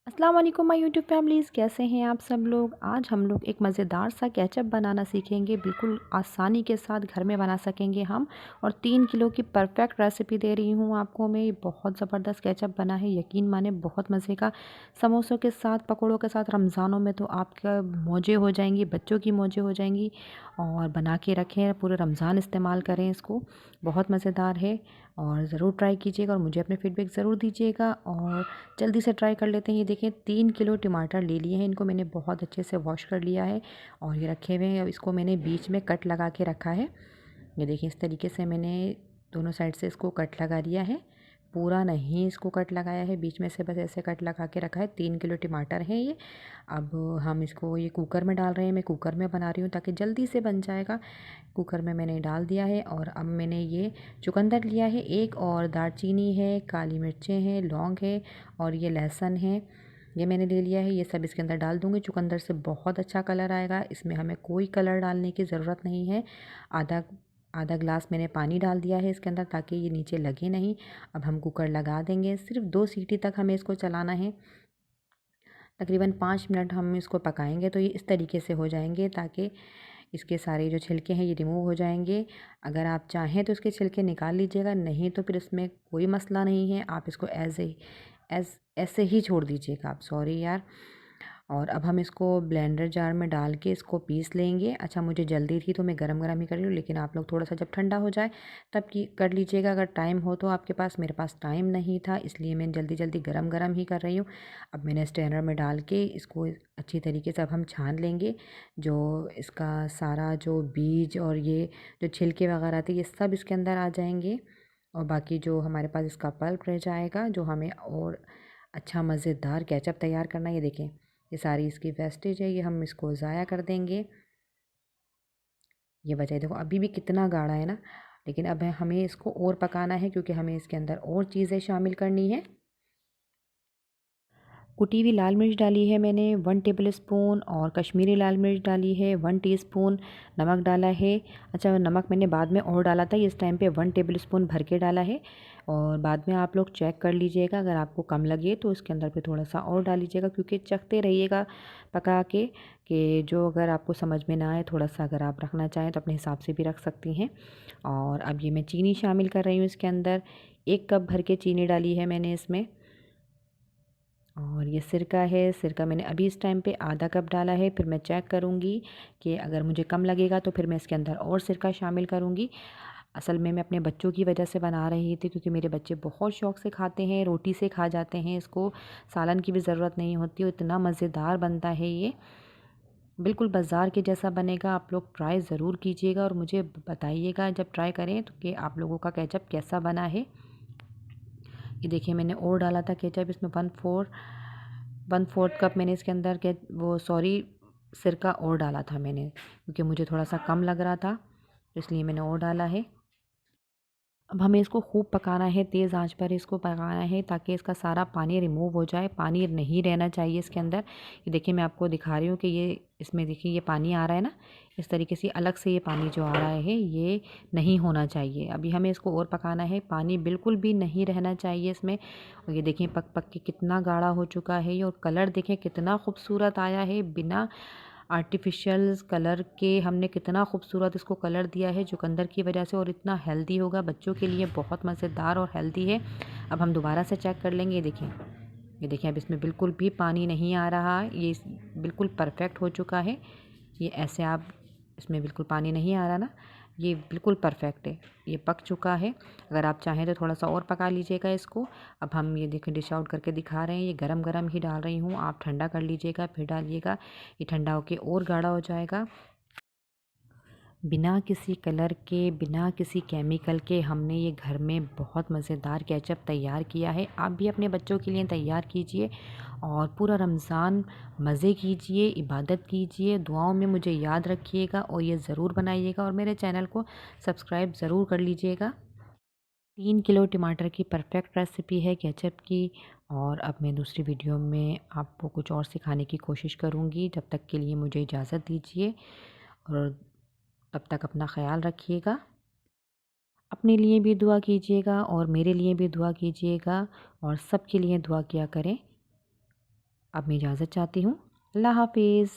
अस्सलाम वालेकुम my YouTube families, कैसे हैं आप सब लोग। आज हम लोग एक मज़ेदार सा केचप बनाना सीखेंगे। बिल्कुल आसानी के साथ घर में बना सकेंगे हम। और 3 किलो की परफेक्ट रेसिपी दे रही हूँ आपको मैं। ये बहुत ज़बरदस्त केचप बना है, यकीन माने बहुत मज़े का। समोसों के साथ, पकौड़ों के साथ रमज़ानों में तो आपका मौजें हो जाएंगी, बच्चों की मौजें हो जाएंगी। और बना के रखें, पूरे रमज़ान इस्तेमाल करें इसको। बहुत मज़ेदार है और ज़रूर ट्राई कीजिएगा और मुझे अपने फीडबैक ज़रूर दीजिएगा। और जल्दी से ट्राई कर लेते हैं। ये देखें, 3 किलो टमाटर ले लिए हैं, इनको मैंने बहुत अच्छे से वॉश कर लिया है और ये रखे हुए हैं। अब इसको मैंने बीच में कट लगा के रखा है। ये देखिए, इस तरीके से मैंने दोनों साइड से इसको कट लगा दिया है। पूरा नहीं इसको कट लगाया है, बीच में से बस ऐसे कट लगा के रखा है। 3 किलो टमाटर हैं ये। अब हम इसको ये कुकर में डाल रहे हैं। मैं कुकर में बना रही हूँ ताकि जल्दी से बन जाएगा। कुकर में मैंने डाल दिया है और अब मैंने ये चुकंदर लिया है एक, और दालचीनी है, काली मिर्चें हैं, लौंग है और ये लहसुन है, ये मैंने ले लिया है। ये सब इसके अंदर डाल दूँगी। चुकंदर से बहुत अच्छा कलर आएगा। इसमें हमें कोई कलर डालने की ज़रूरत नहीं है। आधा आधा ग्लास मैंने पानी डाल दिया है इसके अंदर ताकि ये नीचे लगे नहीं। अब हम कुकर लगा देंगे। सिर्फ 2 सीटी तक हमें इसको चलाना है। तकरीबन 5 मिनट हम इसको पकाएंगे तो ये इस तरीके से हो जाएंगे ताकि इसके सारे जो छिलके हैं ये रिमूव हो जाएंगे। अगर आप चाहें तो इसके छिलके निकाल लीजिएगा, नहीं तो फिर इसमें कोई मसला नहीं है। आप इसको ऐसे ही छोड़ दीजिएगा आप। सॉरी यार। और अब हम इसको ब्लेंडर जार में डाल के इसको पीस लेंगे। अच्छा, मुझे जल्दी थी तो मैं गरम गरम ही कर रही हूँ, लेकिन आप लोग थोड़ा सा जब ठंडा हो जाए तब की कर लीजिएगा अगर टाइम हो तो आपके पास। मेरे पास टाइम नहीं था, इसलिए मैं जल्दी जल्दी गरम गरम ही कर रही हूँ। अब मैंने स्ट्रेनर में डाल के इसको अच्छी तरीके से अब हम छान लेंगे। जो इसका सारा जो बीज और ये जो छिलके वगैरह थे ये सब इसके अंदर आ जाएंगे। और बाकी जो हमारे पास इसका पल्प रह जाएगा, जो हमें और अच्छा मज़ेदार केचप तैयार करना है। ये देखें, ये सारी इसकी वेस्टेज है, ये हम इसको ज़ाया कर देंगे। ये बचाए, देखो अभी भी कितना गाढ़ा है ना। लेकिन अब हमें इसको और पकाना है क्योंकि हमें इसके अंदर और चीज़ें शामिल करनी है। कुटी हुई लाल मिर्च डाली है मैंने 1 टेबल स्पून, और कश्मीरी लाल मिर्च डाली है 1 टीस्पून। नमक डाला है। अच्छा, नमक मैंने बाद में और डाला था, इस टाइम पे 1 टेबल स्पून भर के डाला है। और बाद में आप लोग चेक कर लीजिएगा, अगर आपको कम लगे तो इसके अंदर पे थोड़ा सा और डाल लीजिएगा, क्योंकि चखते रहिएगा पका के कि जो अगर आपको समझ में ना आए, थोड़ा सा अगर आप रखना चाहें तो अपने हिसाब से भी रख सकती हैं। और अब ये मैं चीनी शामिल कर रही हूँ इसके अंदर। 1 कप भर के चीनी डाली है मैंने इसमें। और ये सिरका है, सिरका मैंने अभी इस टाइम पे आधा कप डाला है। फिर मैं चेक करूँगी कि अगर मुझे कम लगेगा तो फिर मैं इसके अंदर और सिरका शामिल करूँगी। असल में मैं अपने बच्चों की वजह से बना रही थी, क्योंकि मेरे बच्चे बहुत शौक़ से खाते हैं, रोटी से खा जाते हैं इसको। सालन की भी ज़रूरत नहीं होती और इतना मज़ेदार बनता है ये। बिल्कुल बाज़ार के जैसा बनेगा। आप लोग ट्राई ज़रूर कीजिएगा और मुझे बताइएगा जब ट्राई करें तो कि आप लोगों का केचप कैसा बना है। ये देखिए, मैंने और डाला था केचप इसमें 1/4 कप मैंने इसके अंदर के वो सॉरी सिरका और डाला था मैंने, क्योंकि मुझे थोड़ा सा कम लग रहा था, तो इसलिए मैंने और डाला है। अब हमें इसको खूब पकाना है, तेज़ आंच पर इसको पकाना है ताकि इसका सारा पानी रिमूव हो जाए। पानी नहीं रहना चाहिए इसके अंदर। ये देखिए, मैं आपको दिखा रही हूँ कि ये इसमें देखिए ये पानी आ रहा है ना, इस तरीके से अलग से ये पानी जो आ रहा है ये नहीं होना चाहिए। अभी हमें इसको और पकाना है, पानी बिल्कुल भी नहीं रहना चाहिए इसमें। और ये देखिए, पक पक के कितना गाढ़ा हो चुका है ये, और कलर देखें कितना खूबसूरत आया है। बिना आर्टिफिशियल कलर के हमने कितना खूबसूरत इसको कलर दिया है चुकंदर की वजह से, और इतना हेल्दी होगा बच्चों के लिए, बहुत मज़ेदार और हेल्दी है। अब हम दोबारा से चेक कर लेंगे। ये देखें, अब इसमें बिल्कुल भी पानी नहीं आ रहा, ये बिल्कुल परफेक्ट हो चुका है। ये ऐसे आप, इसमें बिल्कुल पानी नहीं आ रहा ना, ये बिल्कुल परफेक्ट है, ये पक चुका है। अगर आप चाहें तो थोड़ा सा और पका लीजिएगा इसको। अब हम ये देखें डिश आउट करके दिखा रहे हैं, ये गरम गरम ही डाल रही हूँ, आप ठंडा कर लीजिएगा फिर डालिएगा। ये ठंडा होके और गाढ़ा हो जाएगा। बिना किसी कलर के, बिना किसी केमिकल के हमने ये घर में बहुत मज़ेदार केचप तैयार किया है। आप भी अपने बच्चों के लिए तैयार कीजिए और पूरा रमज़ान मज़े कीजिए, इबादत कीजिए, दुआओं में मुझे याद रखिएगा और ये ज़रूर बनाइएगा और मेरे चैनल को सब्सक्राइब ज़रूर कर लीजिएगा। 3 किलो टमाटर की परफेक्ट रेसिपी है केचप की। और अब मैं दूसरी वीडियो में आपको कुछ और सिखाने की कोशिश करूँगी। जब तक के लिए मुझे इजाज़त दीजिए और तब तक अपना ख़याल रखिएगा। अपने लिए भी दुआ कीजिएगा और मेरे लिए भी दुआ कीजिएगा और सबके लिए दुआ किया करें। अब मैं इजाज़त चाहती हूँ। अल्लाह हाफिज़।